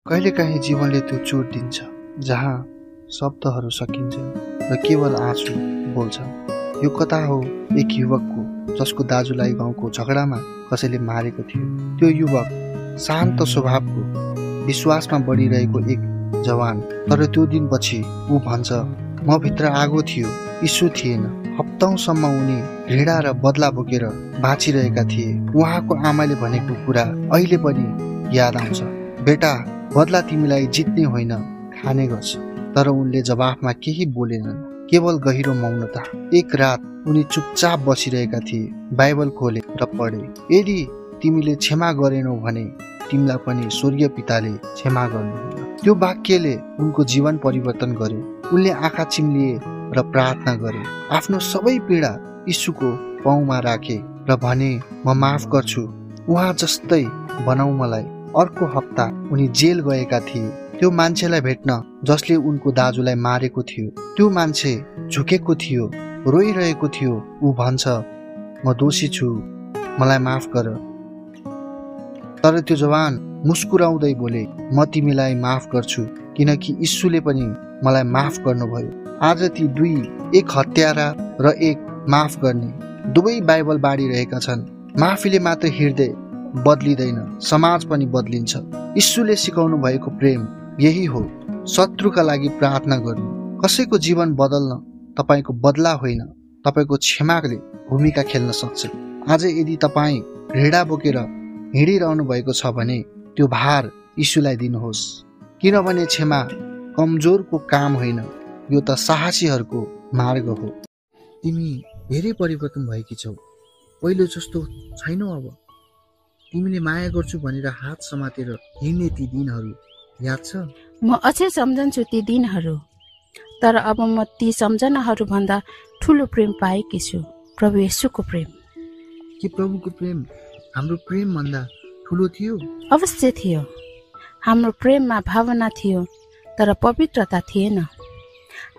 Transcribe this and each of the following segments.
कहिलेकाहीँ जीवनले त्यो चोट दिन्छ जहाँ शब्दहरू सकिन्छन् र केवल आँसु बोल्छन्। यो कथा हो एक युवकको जसको दाजुलाई गाउँको झगडामा कसैले मारेको थियो। त्यो युवक शान्त स्वभावको, विश्वासमा बढिरहेको एक जवान। तर त्यो दिनपछि ऊ भन्छ, म भित्र आगो थियो, यीशु थिएन। हप्तौंसम्म उनी घृणा र बदला बोकेर बाँचिरहेका थिए। उहाँको आमाले भनेको कुरा अहिले पनि याद आउँछ, बेटा बदला तिमीलाई जित्ने होइन, खाने गर्छ। तर उनले जवाफमा केही बोलेनन्, केवल गहिरो मौनता। एक रात उनी चुपचाप बसिरहेका थिए, बाइबल खोले र पढे। यदि तिमीले क्षमा गरेनौ भने तिमीलाई पनि स्वर्गीय पिताले क्षमा गर्नुहुन्न। त्यो वाक्यले उनको जीवन परिवर्तन गर्यो। उनले आँखा चिम्लिए र प्रार्थना गरे, आफ्नो सबै पीडा यीशुको पाउमा राखे र भने, म माफ गर्छु, उहाँ जस्तै बनाऊ मलाई। अर्को हप्ता उनी जेल गएका थिए, त्यो मान्छेलाई भेट्न जसले उनको दाजुलाई मारेको थियो। त्यो मान्छे झुकेको थियो, रोइरहेको थियो। ऊ भन्छ, म दोषी छु, मलाई माफ गर। तर त्यो जवान मुस्कुराउँदै बोले, म तिमीलाई माफ गर्छु किनकि यीशुले पनि मलाई माफ गर्नुभयो। आज ती दुई, एक हत्यारा र एक माफ गर्ने, दुवै बाइबल बाँडिरहेका छन्। माफीले मात्र हृदय बदलिँदैन, समाज पनि बदलिन्छ। यीशुले सिकाउनु भएको प्रेम यही हो, शत्रुका लागि प्रार्थना गर्नु। कसैको जीवन बदल्न तपाईको बदला होइन, तपाईको क्षमाले भूमिका खेल्न सक्छ। आज यदि तपाईँ घृणा बोकेर हिँडिरहनु भएको छ भने त्यो भार यीशुलाई दिनुहोस्, किनभने क्षमा कमजोरको काम होइन, यो त साहसीहरूको मार्ग हो। तिमी धेरै परिवर्तन भएकी छौ, पहिलो जस्तो छैनौ। अब तिमीले माया गर्छु भनेर हात समातेर हिँड्ने ती दिनहरू याद छ? म अझै सम्झन्छु ती दिनहरू, तर अब म ती सम्झनाहरू भन्दा ठुलो प्रेम पाएकी छु, प्रभु येशूको प्रेम। के प्रभुको प्रेम हाम्रो प्रेम भन्दा ठुलो थियो? अवश्य थियो। हाम्रो प्रेममा भावना थियो तर पवित्रता थिएन।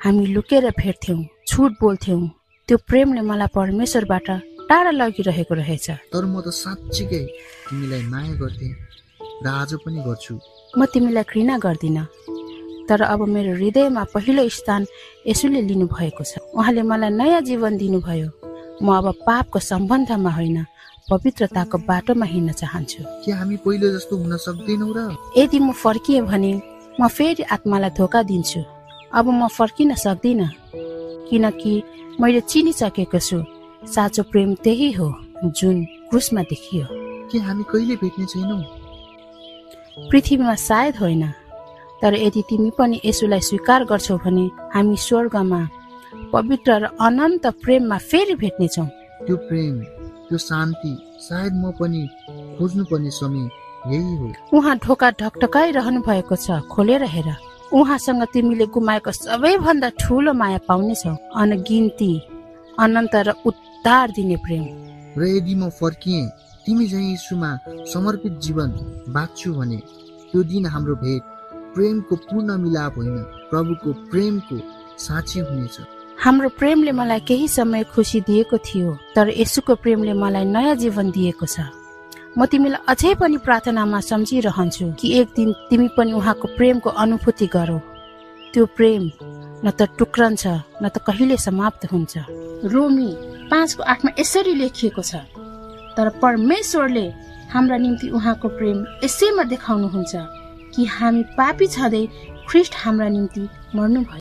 हामी लुकेर भेट्थ्यौँ, झुट बोल्थ्यौँ। त्यो प्रेमले मलाई परमेश्वरबाट टाढा लगिरहेको रहेछ। तर म त साँच्चीकै तिमीलाई माया गर्थेँ र आज पनि गर्छु। म तिमीलाई घृणा गर्दिन, तर अब मेरो हृदयमा पहिलो स्थान येशूले लिनुभएको छ। उहाँले मलाई नयाँ जीवन दिनुभयो। म अब पापको सम्बन्धमा होइन, पवित्रताको बाटोमा हिँड्न चाहन्छु। के हामी पहिलो जस्तो हुन सक्दैनौ र? यदि म फर्किएँ भने म फेरि आत्मालाई धोका दिन्छु। अब म फर्किन सक्दिनँ, किनकि मैले चिनिसकेको छु साँचो प्रेम त्यही हो जुन क्रुसमा देखियो। के हामी कहिले भेट्ने छैनौ? पृथ्वीमा सायद होइन, तर यदि तिमी पनि येशूलाई स्वीकार गर्छौ भने हामी स्वर्गमा पवित्र र अनन्त प्रेममा फेरि भेट्नेछौँ। त्यो प्रेम, त्यो शान्ति सायद म पनि खोज्नुपर्ने समय यही हो। उहाँ ढोका ढकढकाइरहनु भएको छ, खोलेर हेर। उहाँसँग तिमीले गुमाएको सबैभन्दा ठुलो माया पाउनेछौ, अनगिन्ती, अनन्त र उद्धार दिने प्रेम। र यदि म फर्किएँ, तिमी चाहिँ यीशुमा समर्पित जीवन बाँच्छु भने त्यो दिन हाम्रो भेट प्रेमको पूर्ण मिलाप होइन, प्रभुको प्रेमको साक्षी हुनेछ। हाम्रो प्रेमले मलाई केही समय खुसी दिएको थियो, तर येशूको प्रेमले मलाई नयाँ जीवन दिएको छ। म तिमीलाई अझै पनि प्रार्थनामा सम्झिरहन्छु कि एक दिन तिमी पनि उहाँको प्रेमको अनुभूति गरौ। त्यो प्रेम न त टुक्रन्छ न त कहिले समाप्त हुन्छ। रोमी 5:8 यसरी लेखिएको छ, तर परमेश्वरले हाम्रा निम्ति उहाँको प्रेम यसैमा देखाउनुहुन्छ कि हामी पापी छँदै ख्रीष्ट हाम्रा निम्ति मर्नुभयो।